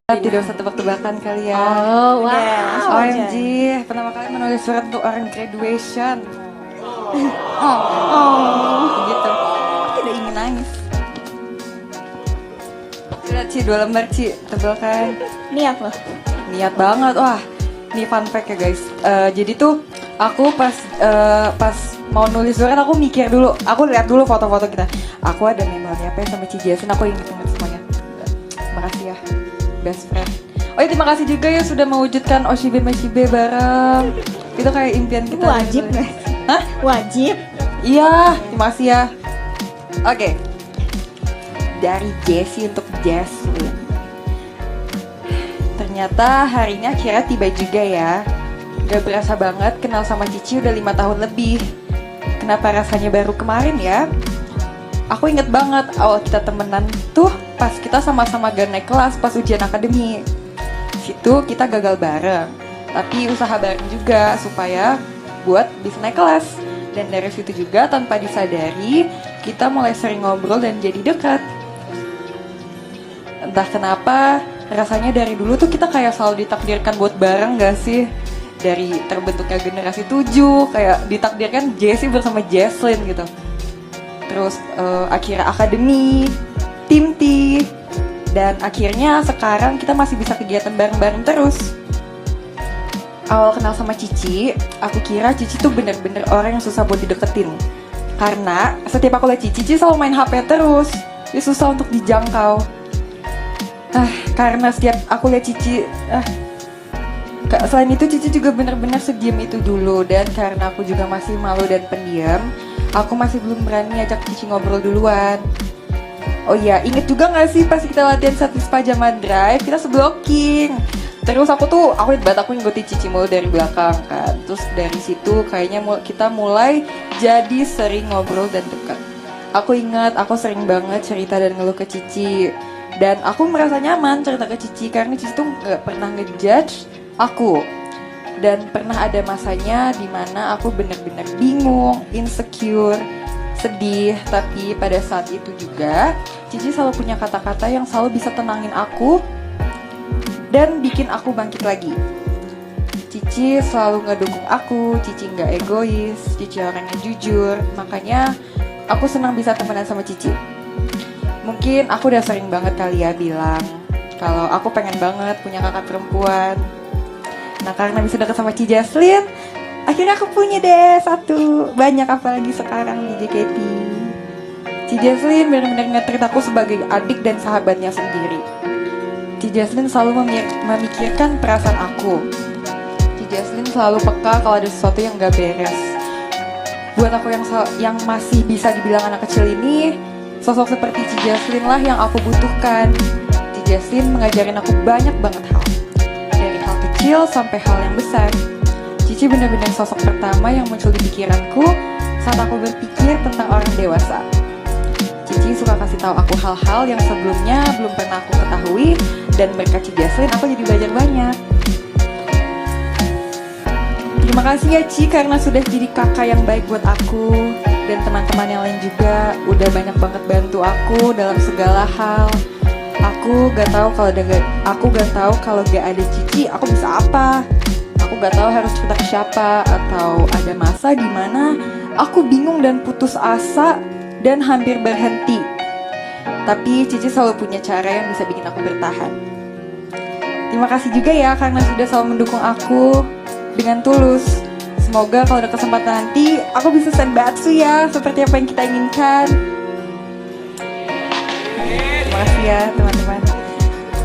Tidak usah tebak-tebakan kali ya. Oh, wow. OMG, pertama kali menulis surat untuk orang graduation. Gitu. Tidak ingin nangis. Sudah Ci, 2 lembar Ci, tebel kan? Niat loh. Niat banget, wah. Ini fun fact ya guys. Jadi tuh aku pas mau nulis surat aku mikir dulu, aku lihat dulu foto-foto kita. Aku ada memori apa ya sama Ci Jason, aku inget-inget semuanya. Makasih ya, best friend. Oh ya, terima kasih juga ya sudah mewujudkan Oshibe Mashibe bareng. Itu kayak impian kita. Wajib gitu. nggak? Hah? Wajib. Iya, terima kasih ya. Oke. Dari Jessie untuk Jesslyn. Ternyata harinya akhirnya tiba juga ya. Gak berasa banget kenal sama Cici udah 5 tahun lebih. Kenapa rasanya baru kemarin ya? Aku inget banget awal kita temenan tuh pas kita sama-sama gak naik kelas pas ujian akademik. Situ kita gagal bareng, tapi usaha bareng juga supaya buat bisa naik kelas. Dan dari situ juga tanpa disadari kita mulai sering ngobrol dan jadi dekat. Entah kenapa rasanya dari dulu tuh kita kayak selalu ditakdirkan buat bareng gak sih? Dari terbentuknya generasi 7 kayak ditakdirkan Jessie bersama Jesslyn gitu. Terus akhirnya akademi, tim T, dan akhirnya sekarang kita masih bisa kegiatan bareng-bareng terus. Awal kenal sama Cici, aku kira Cici tuh bener-bener orang yang susah buat dideketin. Karena setiap aku lihat Cici selalu main HP terus, dia susah untuk dijangkau. Karena setiap aku lihat Cici, selain itu Cici juga bener-bener sediam itu dulu. Dan karena aku juga masih malu dan pendiam, aku masih belum berani ajak Cici ngobrol duluan. Oh iya, inget juga gak sih pas kita latihan Satispa Zaman Drive, kita se-blocking. Terus aku inget banget aku ngikutin Cici mulu dari belakang kan. Terus dari situ kayaknya kita mulai jadi sering ngobrol dan dekat. Aku ingat aku sering banget cerita dan ngeluh ke Cici. Dan aku merasa nyaman cerita ke Cici karena Cici tuh gak pernah ngejudge aku. Dan pernah ada masanya dimana aku bener-bener bingung, insecure, sedih. Tapi pada saat itu juga Cici selalu punya kata-kata yang selalu bisa tenangin aku dan bikin aku bangkit lagi. Cici selalu ngedukung aku, Cici gak egois, Cici orangnya jujur. Makanya aku senang bisa temenan sama Cici. Mungkin aku udah sering banget kali ya bilang kalau aku pengen banget punya kakak perempuan. Nah karena bisa deket sama Ci Jaslyn, akhirnya aku punya deh satu. Banyak apalagi sekarang di JKT. Ci Jaslyn benar-benar nge-treat aku sebagai adik dan sahabatnya sendiri. Ci Jaslyn selalu memikirkan perasaan aku. Ci Jaslyn selalu peka kalau ada sesuatu yang gak beres. Buat aku yang masih bisa dibilang anak kecil ini, sosok seperti Ci Jaslyn lah yang aku butuhkan. Ci Jaslyn mengajarin aku banyak banget hal. Dari hal kecil sampai hal yang besar. Cici benar-benar sosok pertama yang muncul di pikiranku saat aku berpikir tentang orang dewasa. Cici suka kasih tahu aku hal-hal yang sebelumnya belum pernah aku ketahui, dan berkat Ci Jaslyn aku jadi belajar banyak. Terima kasih ya Ci karena sudah jadi kakak yang baik buat aku, dan teman-teman yang lain juga udah banyak banget bantu aku dalam segala hal. Aku gak tahu kalau gak ada Cici aku bisa apa. Aku gak tahu harus cerita ke siapa, atau ada masa dimana aku bingung dan putus asa dan hampir berhenti. Tapi Cici selalu punya cara yang bisa bikin aku bertahan. Terima kasih juga ya karena sudah selalu mendukung aku dengan tulus. Semoga kalau ada kesempatan nanti aku bisa senbatsu ya seperti apa yang kita inginkan. Terima kasih ya teman-teman.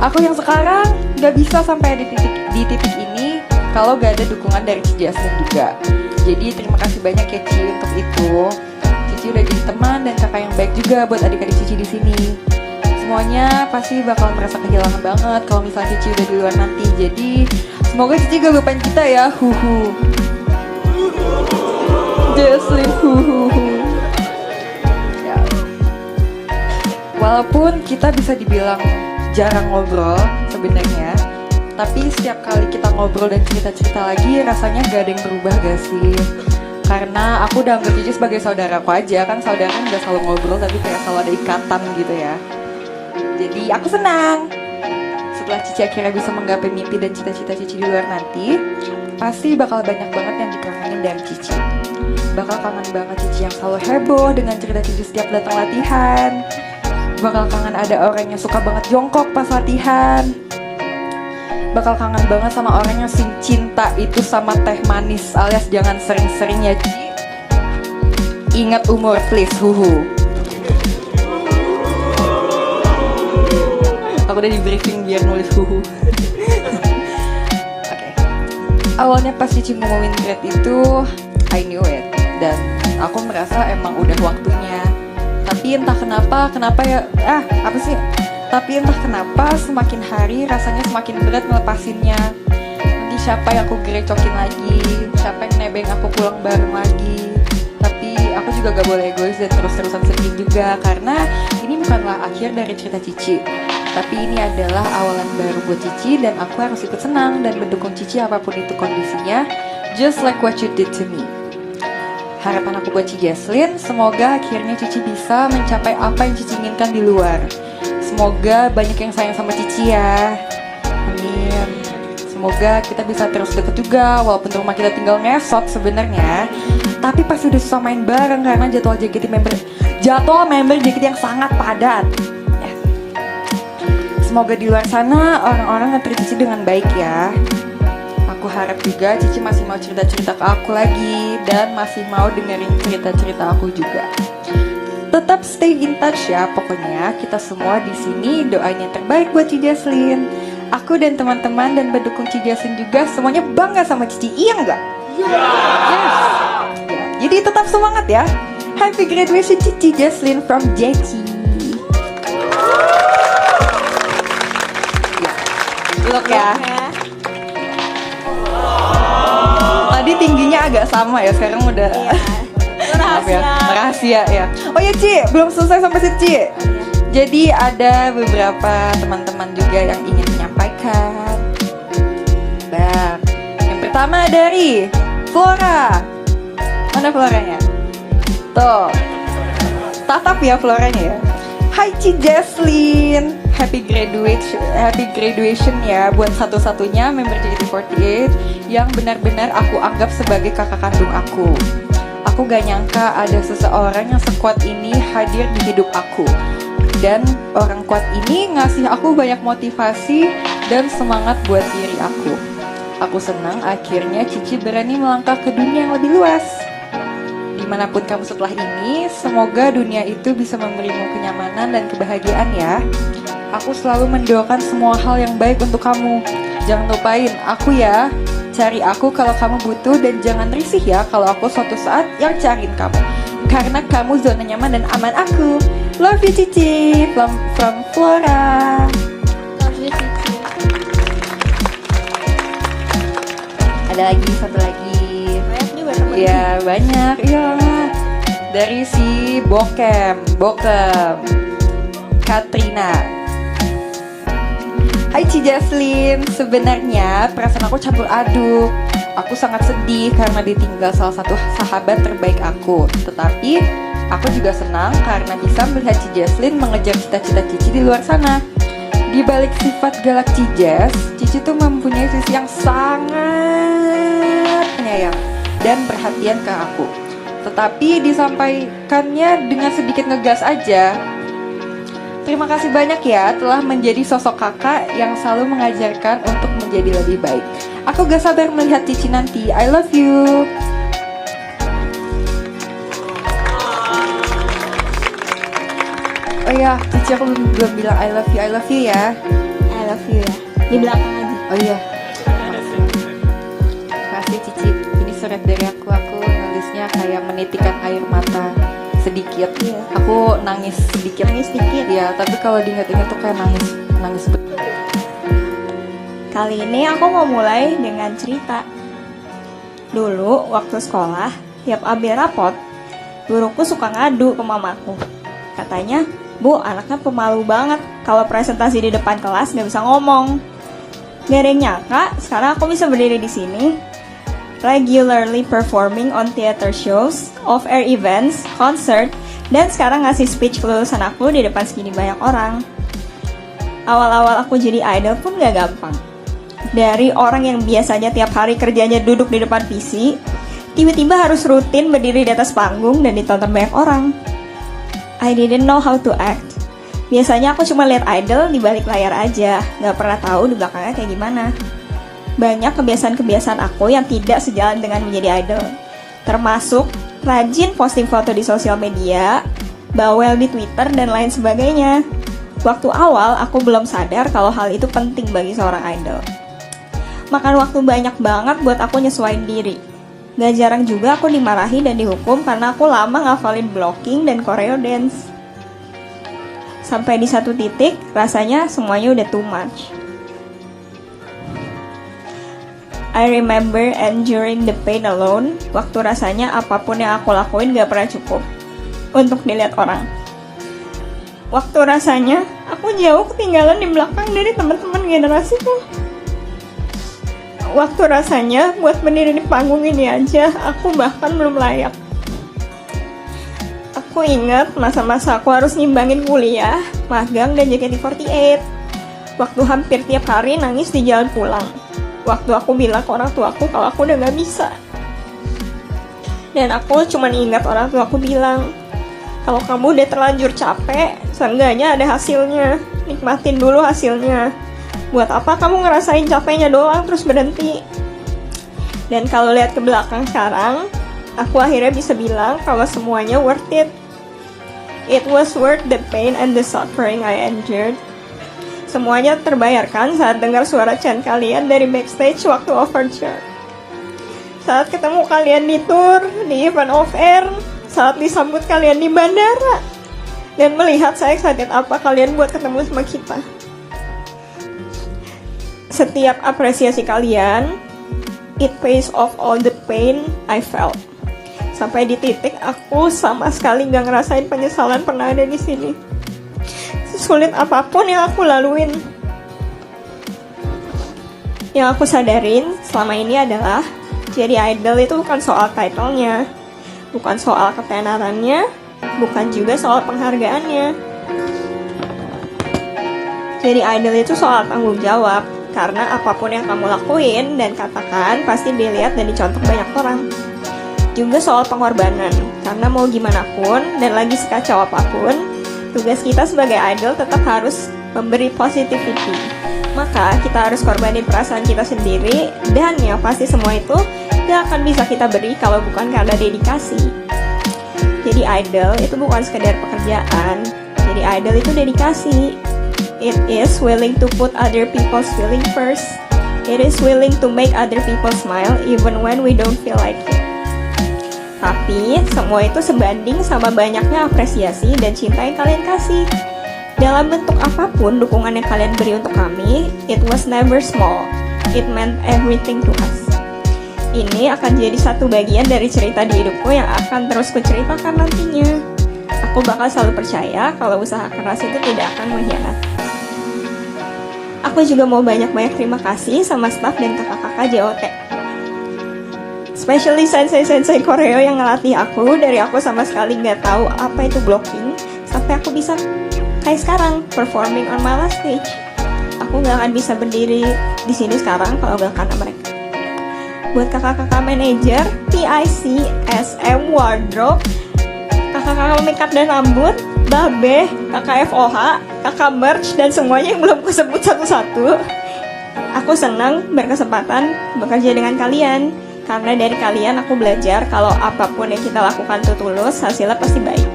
Aku yang sekarang gak bisa sampai di titik ini kalau gak ada dukungan dari Ci Jaslyn juga. Jadi terima kasih banyak ya Ci untuk itu. Cici udah jadi teman dan kakak yang baik juga buat adik-adik Cici di sini. Semuanya pasti bakal merasa kehilangan banget kalau misalnya Cici udah di luar nanti. Jadi semoga Cici gak lupain kita ya. Huhu. Jaslyn, huhu. Ya. Walaupun kita bisa dibilang jarang ngobrol sebenarnya, tapi setiap kali kita ngobrol dan cerita-cerita lagi, rasanya gak ada yang berubah gak sih? Karena aku udah anggap Cici sebagai saudaraku aja. Kan saudara kan gak selalu ngobrol, tapi kayak selalu ada ikatan gitu ya. Jadi aku senang setelah Cici akhirnya bisa menggapai mimpi dan cita-cita Cici di luar nanti, pasti bakal banyak banget yang dikangenin dari Cici. Bakal kangen banget Cici yang selalu heboh dengan cerita Cici setiap datang latihan. Bakal kangen ada orang yang suka banget jongkok pas latihan. Bakal kangen banget sama orang yang sing cinta itu sama teh manis, alias jangan sering-sering ya Ci. Ingat umur please, huhu. Aku udah di briefing biar nulis huhu. Oke. Awalnya pas Cici ngomongin grade itu, I knew it. Dan aku merasa emang udah waktunya. Tapi entah kenapa ya, Tapi entah kenapa semakin hari rasanya semakin berat melepasinnya. Nanti siapa yang aku grecokin lagi, siapa yang nebeng aku pulang bareng lagi. Tapi aku juga gak boleh egois dan terus-terusan sedih juga, karena ini bukanlah akhir dari cerita Cici, tapi ini adalah awalan baru buat Cici. Dan aku harus ikut senang dan mendukung Cici apapun itu kondisinya, just like what you did to me. Harapan aku buat Cici Jesslyn, semoga akhirnya Cici bisa mencapai apa yang Cici inginkan di luar. Semoga banyak yang sayang sama Cici ya. Amin. Semoga kita bisa terus deket juga, walaupun rumah kita tinggal ngesot sebenarnya. Tapi pas udah susah main bareng karena jadwal member JKT yang sangat padat. Semoga di luar sana orang-orang nge-treat Cici dengan baik ya. Aku harap juga Cici masih mau cerita-cerita ke aku lagi dan masih mau dengerin cerita-cerita aku juga. Tetap stay in touch ya, pokoknya kita semua di sini doain yang terbaik buat Cici Jesslyn. Aku dan teman-teman dan pendukung Cici Jesslyn juga semuanya bangga sama Cici, iya nggak? Yes. Ya, jadi tetap semangat ya. Happy graduation Cici Jesslyn from JT. Look ya. Tadi tingginya agak sama ya, sekarang udah. Maaf ya, rahasia ya. Oh ya Ci, belum selesai sampai situ Ci. Jadi ada beberapa teman-teman juga yang ingin menyampaikan. Yang pertama dari Flora. Mana Floranya? Tuh, tatap ya Floranya ya. Hai Ci Jesslyn, happy graduation ya buat satu-satunya member JKT48 yang benar-benar aku anggap sebagai kakak kandung aku. Aku gak nyangka ada seseorang yang sekuat ini hadir di hidup aku. Dan orang kuat ini ngasih aku banyak motivasi dan semangat buat diri aku. Aku senang akhirnya Cici berani melangkah ke dunia yang lebih luas. Dimanapun kamu setelah ini, semoga dunia itu bisa memberimu kenyamanan dan kebahagiaan ya. Aku selalu mendoakan semua hal yang baik untuk kamu. Jangan lupain aku ya. Cari aku kalau kamu butuh dan jangan risih ya kalau aku suatu saat yang cariin kamu. Karena kamu zona nyaman dan aman aku. Love you Cici from Flora. Love you Cici. Ada lagi satu lagi. Banyak juga temen. Ya banyak ya. Dari si Bokem Katrina. Hai Ci Jesslyn, sebenarnya perasaan aku campur aduk. Aku sangat sedih karena ditinggal salah satu sahabat terbaik aku. Tetapi aku juga senang karena bisa melihat Ci Jesslyn mengejar cita-cita Cici di luar sana. Di balik sifat galak Cijes, Cici tuh mempunyai sisi yang sangat penyayang dan perhatian ke aku. Tetapi disampaikannya dengan sedikit ngegas aja. Terima kasih banyak ya telah menjadi sosok kakak yang selalu mengajarkan untuk menjadi lebih baik. Aku gak sabar melihat Cici nanti. I love you. Oh ya, Cici aku belum bilang I love you ya. I love you ya. Di belakang aja. Oh iya. Terima kasih Cici. Ini surat dari aku nulisnya kayak menitikan air mata sedikit. Iya. Aku nangis sedikit ya, tapi kalau diingat-ingat tuh kayak nangis betul. Kali ini aku mau mulai dengan cerita. Dulu waktu sekolah, tiap ambil rapot, guruku suka ngadu ke mamaku. Katanya, Bu, anaknya pemalu banget kalau presentasi di depan kelas gak bisa ngomong. Gak ada yang nyangka, sekarang aku bisa berdiri di sini, regularly performing on theater shows, off-air events, concert, dan sekarang ngasih speech kelulusan aku di depan segini banyak orang. Awal-awal aku jadi idol pun gak gampang. Dari orang yang biasanya tiap hari kerjanya duduk di depan PC, tiba-tiba harus rutin berdiri di atas panggung dan ditonton banyak orang. I didn't know how to act. Biasanya aku cuma lihat idol di balik layar aja, gak pernah tahu di belakangnya kayak gimana. Banyak kebiasaan-kebiasaan aku yang tidak sejalan dengan menjadi idol, termasuk rajin posting foto di sosial media, bawel di Twitter, dan lain sebagainya. Waktu awal aku belum sadar kalau hal itu penting bagi seorang idol. Makan waktu banyak banget buat aku nyesuaiin diri. Gak jarang juga aku dimarahi dan dihukum karena aku lama ngafalin blocking dan choreo dance. Sampai di satu titik rasanya semuanya udah too much. I remember enduring the pain alone. Waktu rasanya apapun yang aku lakuin gak pernah cukup untuk dilihat orang. Waktu rasanya aku jauh ketinggalan di belakang dari teman-teman generasiku. Waktu rasanya buat berdiri di panggung ini aja aku bahkan belum layak. Aku ingat masa-masa aku harus nyimbangin kuliah, magang, dan JKT48. Waktu hampir tiap hari nangis di jalan pulang. Waktu aku bilang ke orang tuaku kalau aku udah gak bisa. Dan aku cuma ingat orang tuaku bilang, kalau kamu udah terlanjur capek, seenggaknya ada hasilnya. Nikmatin dulu hasilnya. Buat apa kamu ngerasain capeknya doang terus berhenti? Dan kalau lihat ke belakang sekarang, aku akhirnya bisa bilang kalau semuanya worth it. It was worth the pain and the suffering I endured. Semuanya terbayarkan saat dengar suara chant kalian dari backstage waktu overture. Saat ketemu kalian di tour, di event off-air, saat disambut kalian di bandara, dan melihat saya excited apa kalian buat ketemu sama kita. Setiap apresiasi kalian, it pays off all the pain I felt. Sampai di titik aku sama sekali gak ngerasain penyesalan pernah ada di sini. Sesulit apapun yang aku laluin. Yang aku sadarin selama ini adalah jadi idol itu bukan soal title-nya, bukan soal ketenarannya, bukan juga soal penghargaannya. Jadi idol itu soal tanggung jawab. Karena apapun yang kamu lakuin dan katakan pasti dilihat dan dicontoh banyak orang. Juga soal pengorbanan, karena mau gimana pun dan lagi sekacau apapun, tugas kita sebagai idol tetap harus memberi positivity. Maka kita harus korbanin perasaan kita sendiri, dan yang pasti semua itu gak akan bisa kita beri kalau bukan karena dedikasi. Jadi idol itu bukan sekedar pekerjaan, jadi idol itu dedikasi. It is willing to put other people's feeling first. It is willing to make other people smile even when we don't feel like it. Tapi semua itu sebanding sama banyaknya apresiasi dan cinta yang kalian kasih. Dalam bentuk apapun dukungan yang kalian beri untuk kami, it was never small. It meant everything to us. Ini akan jadi satu bagian dari cerita di hidupku yang akan terus kuceritakan nantinya. Aku bakal selalu percaya kalau usaha keras itu tidak akan mengkhianati. Aku juga mau banyak-banyak terima kasih sama staff dan kakak-kakak JOT. Especially sensei-sensei choreo yang ngelatih aku dari aku sama sekali nggak tahu apa itu blocking sampai aku bisa kayak sekarang performing on my last stage. Aku nggak akan bisa berdiri di sini sekarang kalau nggak karena mereka. Buat kakak-kakak manajer, PIC, SM, wardrobe, kakak-kakak makeup dan rambut, Babe, kakak FOH, kakak merch, dan semuanya yang belum kusebut satu-satu. Aku senang berkesempatan bekerja dengan kalian, karena dari kalian aku belajar kalau apapun yang kita lakukan itu tulus, hasilnya pasti baik.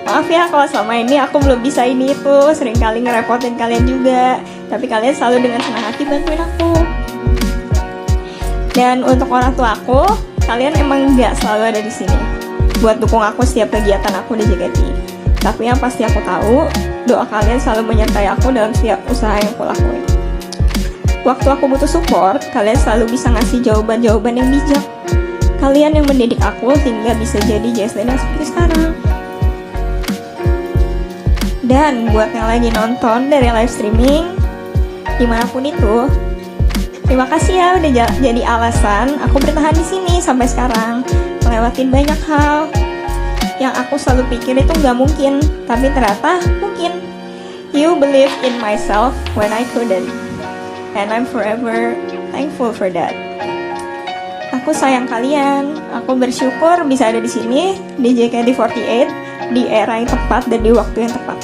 Maaf ya kalau selama ini aku belum bisa ini itu, sering kali ngerepotin kalian juga, tapi kalian selalu dengan senang hati bantuin aku. Dan untuk orang tua aku, kalian emang gak selalu ada di sini buat dukung aku setiap kegiatan aku di JKT. Tapi yang pasti aku tahu, doa kalian selalu menyertai aku dalam setiap usaha yang aku lakuin. Waktu aku butuh support, kalian selalu bisa ngasih jawaban-jawaban yang bijak. Kalian yang mendidik aku hingga bisa jadi Jesslyn yang seperti sekarang. Dan buat yang lagi nonton dari live streaming, dimanapun itu, terima kasih ya udah jadi alasan aku bertahan di sini sampai sekarang, melewatin banyak hal yang aku selalu pikir itu nggak mungkin, tapi ternyata mungkin. You believed in myself when I couldn't, and I'm forever thankful for that. Aku sayang kalian. Aku bersyukur bisa ada di sini di JKT48 di era yang tepat dan di waktu yang tepat.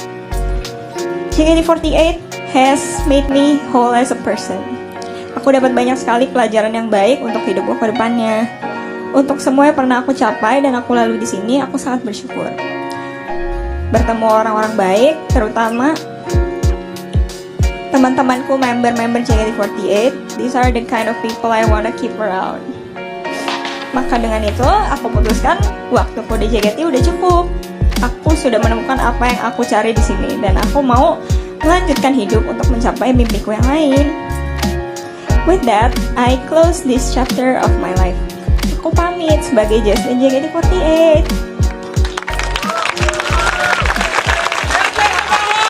JKT48 has made me whole as a person. Aku dapat banyak sekali pelajaran yang baik untuk hidupku ke depannya. Untuk semua yang pernah aku capai dan aku lalui di sini, aku sangat bersyukur. Bertemu orang-orang baik, terutama teman-temanku member-member JKT48. These are the kind of people I wanna keep around. Maka dengan itu, aku putuskan waktuku di JKT udah cukup. Aku sudah menemukan apa yang aku cari di sini dan aku mau melanjutkan hidup untuk mencapai mimpiku yang lain. With that, I close this chapter of my life. Aku pamit sebagai Jasmine JKT48.